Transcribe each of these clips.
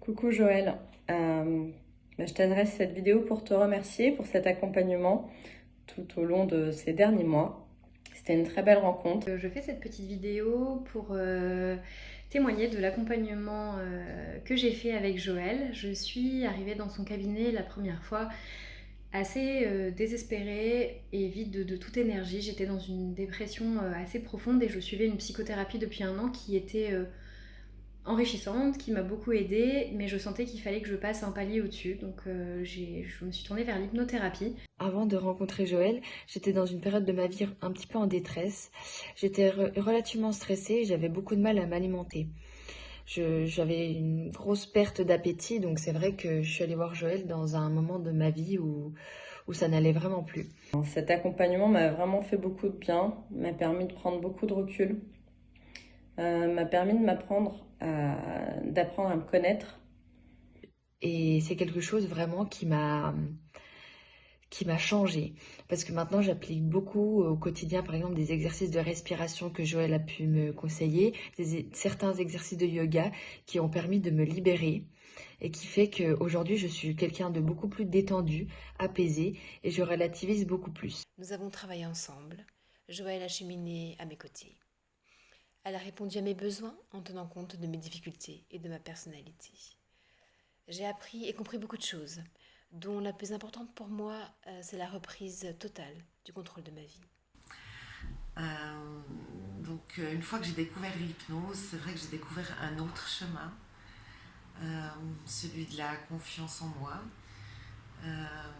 Coucou Joël. Je t'adresse cette vidéo pour te remercier pour cet accompagnement tout au long de ces derniers mois. C'était une très belle rencontre. Je fais cette petite vidéo pour témoigner de l'accompagnement que j'ai fait avec Joël. Je suis arrivée dans son cabinet la première fois assez désespérée et vide de toute énergie. J'étais dans une dépression assez profonde et je suivais une psychothérapie depuis 1 an qui était enrichissante, qui m'a beaucoup aidée, mais je sentais qu'il fallait que je passe un palier au-dessus. Donc je me suis tournée vers l'hypnothérapie. Avant de rencontrer Joël, j'étais dans une période de ma vie un petit peu en détresse. J'étais relativement stressée et j'avais beaucoup de mal à m'alimenter. J'avais une grosse perte d'appétit, donc c'est vrai que je suis allée voir Joël dans un moment de ma vie où ça n'allait vraiment plus. Cet accompagnement m'a vraiment fait beaucoup de bien, m'a permis de prendre beaucoup de recul, m'a permis d'apprendre à me connaître. Et c'est quelque chose vraiment qui m'a changée. Parce que maintenant, j'applique beaucoup au quotidien, par exemple, des exercices de respiration que Joël a pu me conseiller, certains exercices de yoga qui ont permis de me libérer et qui fait qu'aujourd'hui, je suis quelqu'un de beaucoup plus détendu, apaisé et je relativise beaucoup plus. Nous avons travaillé ensemble. Joël a cheminé à mes côtés. Elle a répondu à mes besoins en tenant compte de mes difficultés et de ma personnalité. J'ai appris et compris beaucoup de choses, dont la plus importante pour moi, c'est la reprise totale du contrôle de ma vie. Une fois que j'ai découvert l'hypnose, c'est vrai que j'ai découvert un autre chemin, celui de la confiance en moi,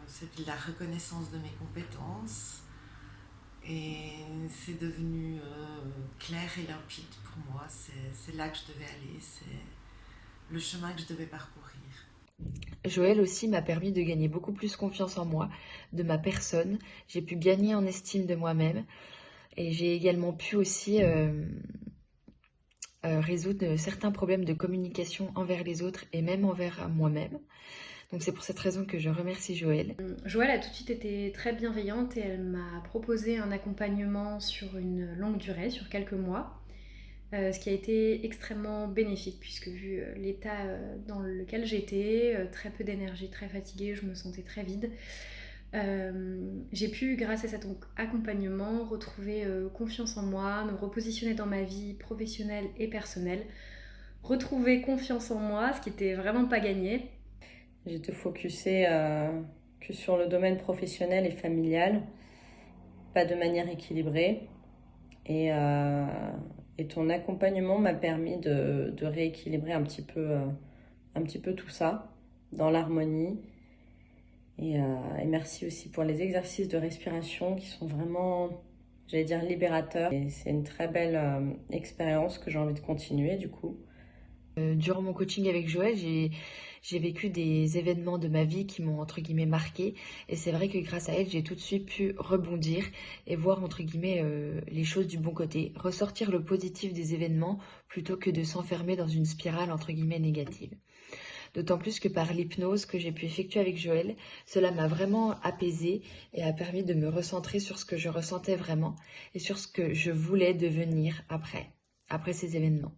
celui de la reconnaissance de mes compétences. Et c'est devenu clair et limpide pour moi. C'est là que je devais aller, c'est le chemin que je devais parcourir. Joël aussi m'a permis de gagner beaucoup plus confiance en moi, de ma personne. J'ai pu gagner en estime de moi-même et j'ai également pu aussi résoudre certains problèmes de communication envers les autres et même envers moi-même. Donc c'est pour cette raison que je remercie Joël. Joël a tout de suite été très bienveillante et elle m'a proposé un accompagnement sur une longue durée, sur quelques mois, ce qui a été extrêmement bénéfique puisque vu l'état dans lequel j'étais, très peu d'énergie, très fatiguée, je me sentais très vide. J'ai pu, grâce à cet accompagnement, retrouver confiance en moi, me repositionner dans ma vie professionnelle et personnelle, retrouver confiance en moi, ce qui était vraiment pas gagné. J'étais focusée que sur le domaine professionnel et familial, pas de manière équilibrée. Et ton accompagnement m'a permis de rééquilibrer un petit peu tout ça dans l'harmonie. Et merci aussi pour les exercices de respiration qui sont vraiment, j'allais dire, libérateurs. Et c'est une très belle expérience que j'ai envie de continuer du coup. Durant mon coaching avec Joël, j'ai vécu des événements de ma vie qui m'ont entre guillemets marqué et c'est vrai que grâce à elle, j'ai tout de suite pu rebondir et voir entre guillemets les choses du bon côté, ressortir le positif des événements plutôt que de s'enfermer dans une spirale entre guillemets négative. D'autant plus que par l'hypnose que j'ai pu effectuer avec Joël, cela m'a vraiment apaisée et a permis de me recentrer sur ce que je ressentais vraiment et sur ce que je voulais devenir après ces événements.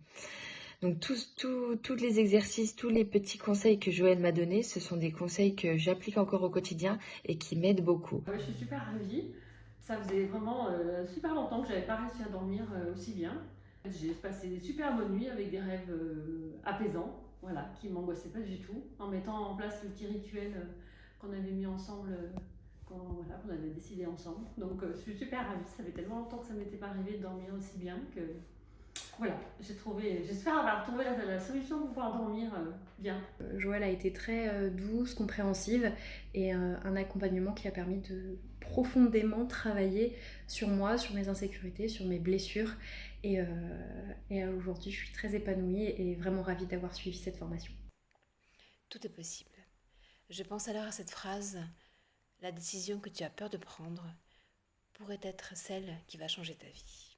Donc tous les exercices, tous les petits conseils que Joël m'a donnés, ce sont des conseils que j'applique encore au quotidien et qui m'aident beaucoup. Je suis super ravie. Ça faisait vraiment super longtemps que j'avais pas réussi à dormir aussi bien. J'ai passé des super bonnes nuits avec des rêves apaisants, voilà, qui m'angoissaient pas du tout, en mettant en place le petit rituel qu'on avait mis ensemble, qu'on avait décidé ensemble. Donc je suis super ravie. Ça fait tellement longtemps que ça m'était pas arrivé de dormir aussi bien que voilà, j'espère avoir trouvé la solution pour pouvoir dormir bien. Joël a été très douce, compréhensive et un accompagnement qui a permis de profondément travailler sur moi, sur mes insécurités, sur mes blessures. Et aujourd'hui, je suis très épanouie et vraiment ravie d'avoir suivi cette formation. Tout est possible. Je pense alors à cette phrase, la décision que tu as peur de prendre pourrait être celle qui va changer ta vie.